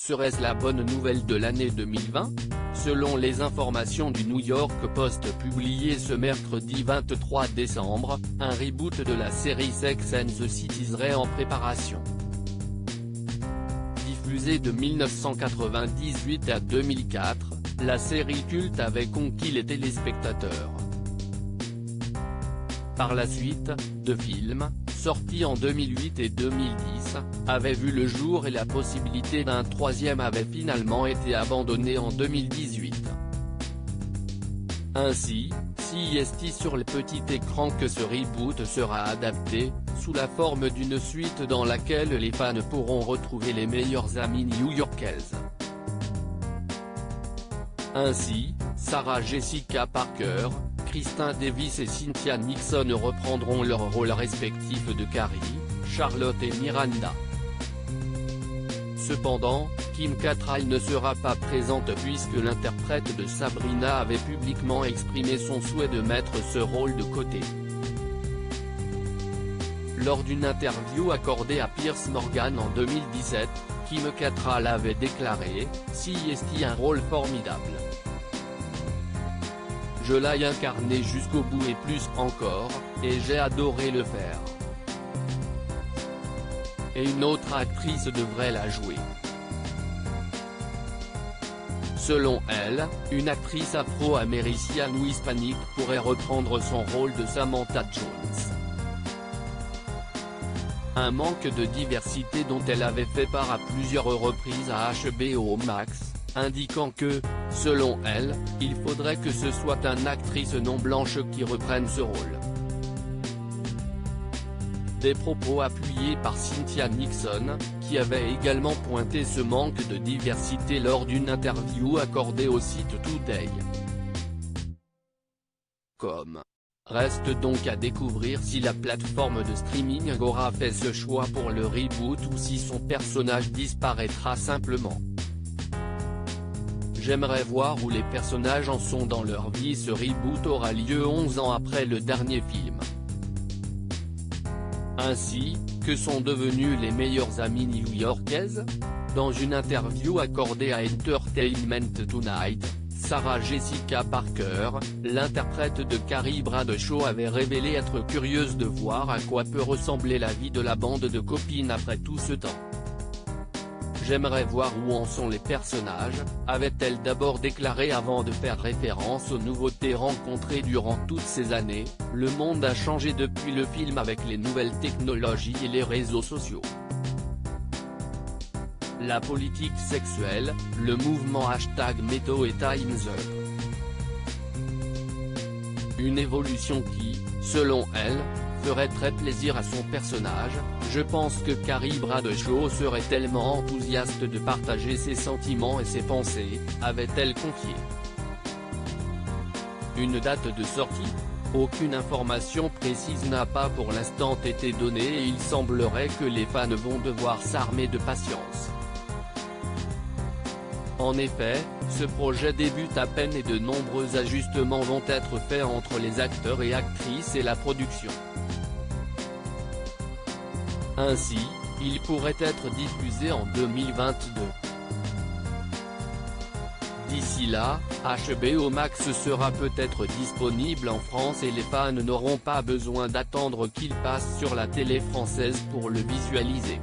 Serait-ce la bonne nouvelle de l'année 2020 ? Selon les informations du New York Post publiées ce mercredi 23 décembre, un reboot de la série Sex and the City serait en préparation. Diffusée de 1998 à 2004, la série culte avait conquis les téléspectateurs. Par la suite, deux films, sortis en 2008 et 2010, avaient vu le jour et la possibilité d'un troisième avait finalement été abandonnée en 2018. Ainsi, c'est sur le petit écran que ce reboot sera adapté, sous la forme d'une suite dans laquelle les fans pourront retrouver les meilleures amies new-yorkaises. Ainsi, Sarah Jessica Parker, Kristin Davis et Cynthia Nixon reprendront leurs rôles respectifs de Carrie, Charlotte et Miranda. Cependant, Kim Cattrall ne sera pas présente puisque l'interprète de Sabrina avait publiquement exprimé son souhait de mettre ce rôle de côté. Lors d'une interview accordée à Piers Morgan en 2017, Kim Cattrall avait déclaré « C'est un rôle formidable. Je l'ai incarné jusqu'au bout et plus encore, et j'ai adoré le faire. Et une autre actrice devrait la jouer. » Selon elle, une actrice afro-américaine ou hispanique pourrait reprendre son rôle de Samantha Jones. Un manque de diversité dont elle avait fait part à plusieurs reprises à HBO Max, indiquant que, selon elle, il faudrait que ce soit une actrice non blanche qui reprenne ce rôle. Des propos appuyés par Cynthia Nixon, qui avait également pointé ce manque de diversité lors d'une interview accordée au site Today. Reste donc à découvrir si la plateforme de streaming aura fait ce choix pour le reboot ou si son personnage disparaîtra simplement. J'aimerais voir où les personnages en sont dans leur vie. Ce reboot aura lieu 11 ans après le dernier film. Ainsi, que sont devenues les meilleures amies new-yorkaises ? Dans une interview accordée à Entertainment Tonight, Sarah Jessica Parker, l'interprète de Carrie Bradshaw avait révélé être curieuse de voir à quoi peut ressembler la vie de la bande de copines après tout ce temps. J'aimerais voir où en sont les personnages, avait-elle d'abord déclaré avant de faire référence aux nouveautés rencontrées durant toutes ces années. Le monde a changé depuis le film avec les nouvelles technologies et les réseaux sociaux. La politique sexuelle, le mouvement #MeToo et Time's Up. Une évolution qui, selon elle, ferait très plaisir à son personnage. Je pense que Carrie Bradshaw serait tellement enthousiaste de partager ses sentiments et ses pensées, avait-elle confié. Une date de sortie ? Aucune information précise n'a pas pour l'instant été donnée et il semblerait que les fans vont devoir s'armer de patience. En effet, ce projet débute à peine et de nombreux ajustements vont être faits entre les acteurs et actrices et la production. Ainsi, il pourrait être diffusé en 2022. D'ici là, HBO Max sera peut-être disponible en France et les fans n'auront pas besoin d'attendre qu'il passe sur la télé française pour le visualiser.